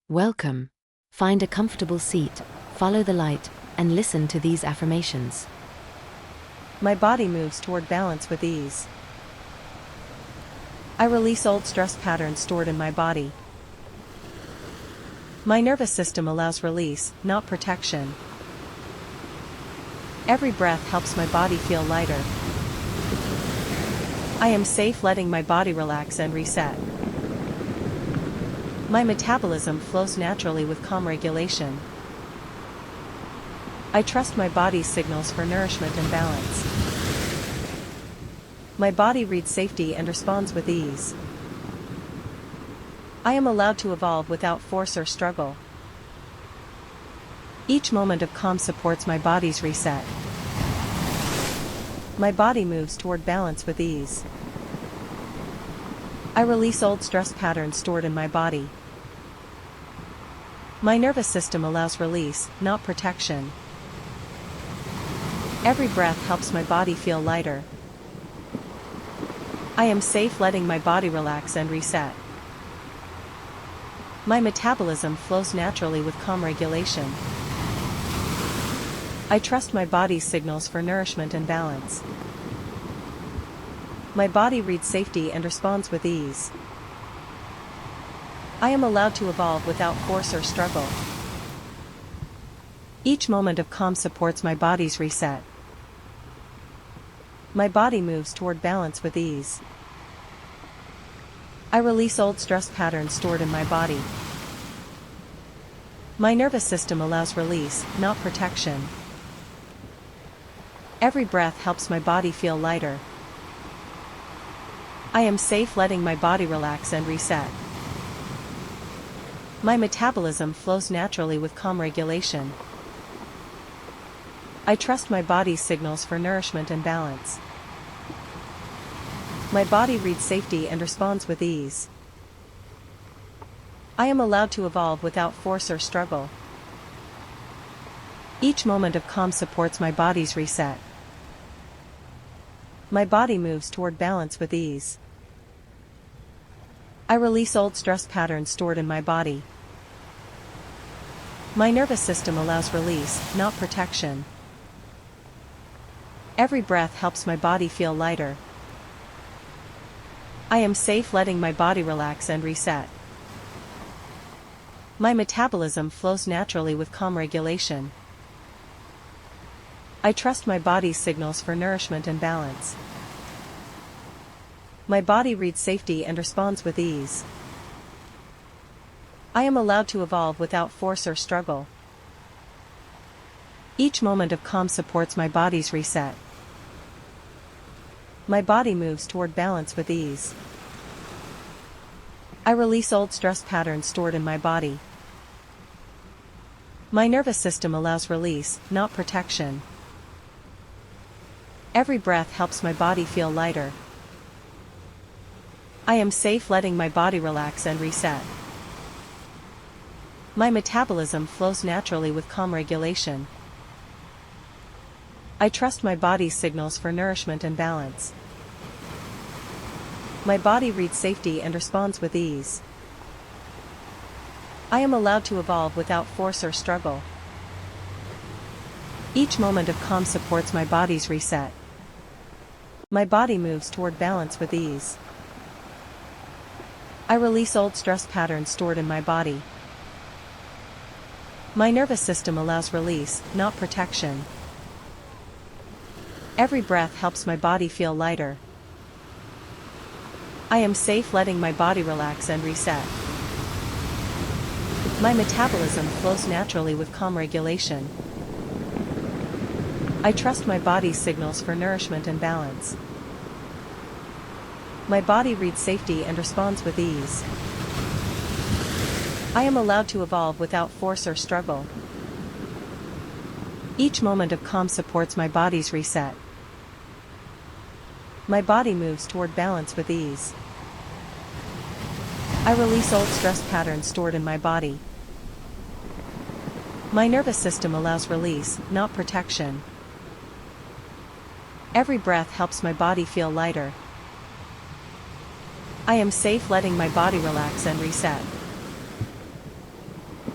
Welcome. Find a comfortable seat, follow the light, and listen to these affirmations. My body moves toward balance with ease. I release old stress patterns stored in my body. My nervous system allows release, not protection. Every breath helps my body feel lighter. I am safe letting my body relax and reset. My metabolism flows naturally with calm regulation. I trust my body's signals for nourishment and balance. My body reads safety and responds with ease. I am allowed to evolve without force or struggle. Each moment of calm supports my body's reset. My body moves toward balance with ease. I release old stress patterns stored in my body. My nervous system allows release, not protection. Every breath helps my body feel lighter. I am safe letting my body relax and reset. My metabolism flows naturally with calm regulation. I trust my body's signals for nourishment and balance. My body reads safety and responds with ease. I am allowed to evolve without force or struggle. Each moment of calm supports my body's reset. My body moves toward balance with ease. I release old stress patterns stored in my body. My nervous system allows release, not protection. Every breath helps my body feel lighter. I am safe letting my body relax and reset. My metabolism flows naturally with calm regulation. I trust my body's signals for nourishment and balance. My body reads safety and responds with ease. I am allowed to evolve without force or struggle. Each moment of calm supports my body's reset. My body moves toward balance with ease. I release old stress patterns stored in my body. My nervous system allows release, not protection. Every breath helps my body feel lighter. I am safe letting my body relax and reset. My metabolism flows naturally with calm regulation. I trust my body's signals for nourishment and balance. My body reads safety and responds with ease. I am allowed to evolve without force or struggle. Each moment of calm supports my body's reset. My body moves toward balance with ease. I release old stress patterns stored in my body. My nervous system allows release, not protection. Every breath helps my body feel lighter. I am safe letting my body relax and reset. My metabolism flows naturally with calm regulation. I trust my body's signals for nourishment and balance. My body reads safety and responds with ease. I am allowed to evolve without force or struggle. Each moment of calm supports my body's reset. My body moves toward balance with ease. I release old stress patterns stored in my body. My nervous system allows release, not protection. Every breath helps my body feel lighter. I am safe letting my body relax and reset. My metabolism flows naturally with calm regulation. I trust my body's signals for nourishment and balance. My body reads safety and responds with ease. I am allowed to evolve without force or struggle. Each moment of calm supports my body's reset. My body moves toward balance with ease. I release old stress patterns stored in my body. My nervous system allows release, not protection. Every breath helps my body feel lighter. I am safe letting my body relax and reset.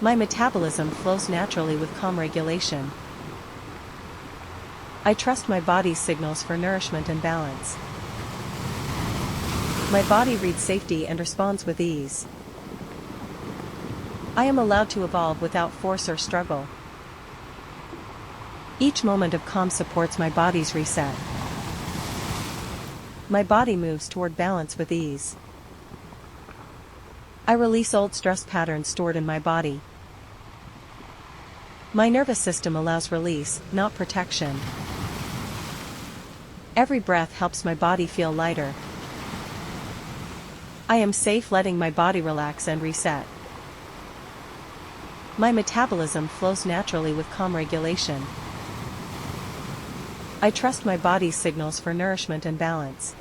My metabolism flows naturally with calm regulation. I trust my body's signals for nourishment and balance. My body reads safety and responds with ease. I am allowed to evolve without force or struggle. Each moment of calm supports my body's reset. My body moves toward balance with ease. I release old stress patterns stored in my body. My nervous system allows release, not protection. Every breath helps my body feel lighter. I am safe letting my body relax and reset. My metabolism flows naturally with calm regulation. I trust my body's signals for nourishment and balance.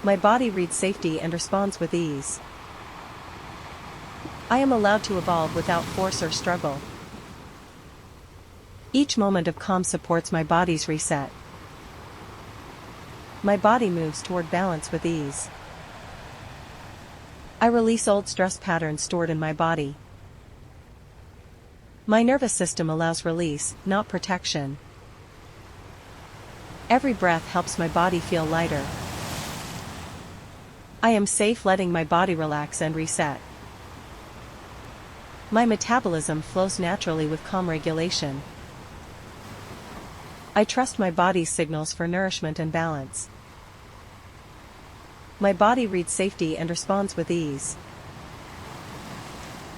My body reads safety and responds with ease. I am allowed to evolve without force or struggle. Each moment of calm supports my body's reset. My body moves toward balance with ease. I release old stress patterns stored in my body. My nervous system allows release, not protection. Every breath helps my body feel lighter. I am safe letting my body relax and reset. My metabolism flows naturally with calm regulation. I trust my body's signals for nourishment and balance. My body reads safety and responds with ease.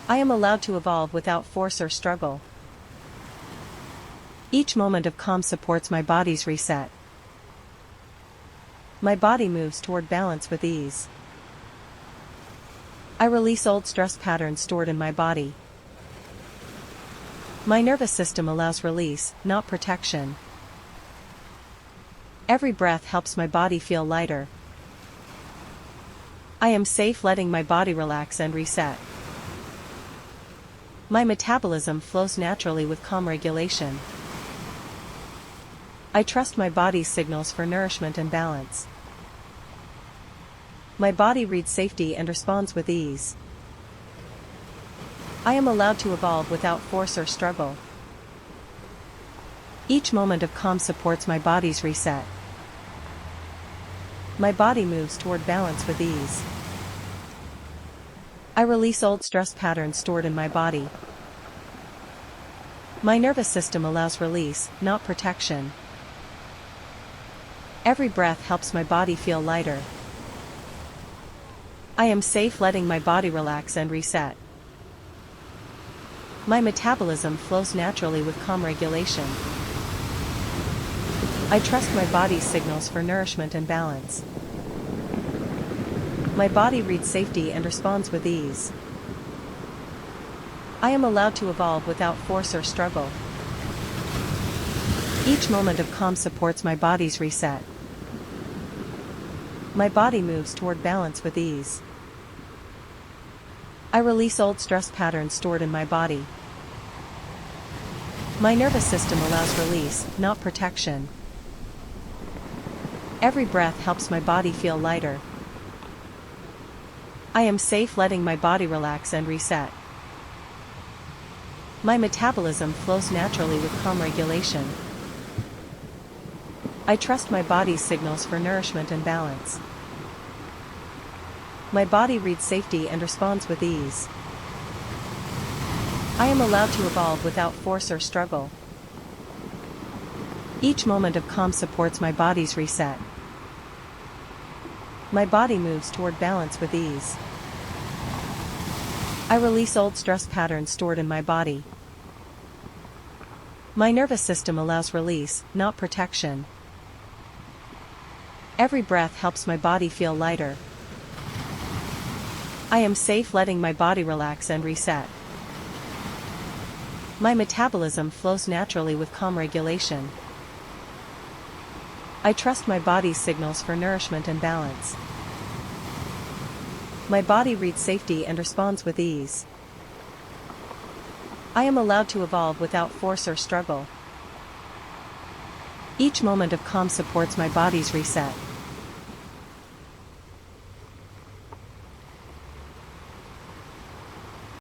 I am allowed to evolve without force or struggle. Each moment of calm supports my body's reset. My body moves toward balance with ease. I release old stress patterns stored in my body. My nervous system allows release, not protection. Every breath helps my body feel lighter. I am safe letting my body relax and reset. My metabolism flows naturally with calm regulation. I trust my body's signals for nourishment and balance. My body reads safety and responds with ease. I am allowed to evolve without force or struggle. Each moment of calm supports my body's reset. My body moves toward balance with ease. I release old stress patterns stored in my body. My nervous system allows release, not protection. Every breath helps my body feel lighter. I am safe letting my body relax and reset. My metabolism flows naturally with calm regulation. I trust my body's signals for nourishment and balance. My body reads safety and responds with ease. I am allowed to evolve without force or struggle. Each moment of calm supports my body's reset. My body moves toward balance with ease. I release old stress patterns stored in my body. My nervous system allows release, not protection. Every breath helps my body feel lighter. I am safe letting my body relax and reset. My metabolism flows naturally with calm regulation. I trust my body's signals for nourishment and balance. My body reads safety and responds with ease. I am allowed to evolve without force or struggle. Each moment of calm supports my body's reset. My body moves toward balance with ease. I release old stress patterns stored in my body. My nervous system allows release, not protection. Every breath helps my body feel lighter. I am safe letting my body relax and reset. My metabolism flows naturally with calm regulation. I trust my body's signals for nourishment and balance. My body reads safety and responds with ease. I am allowed to evolve without force or struggle. Each moment of calm supports my body's reset.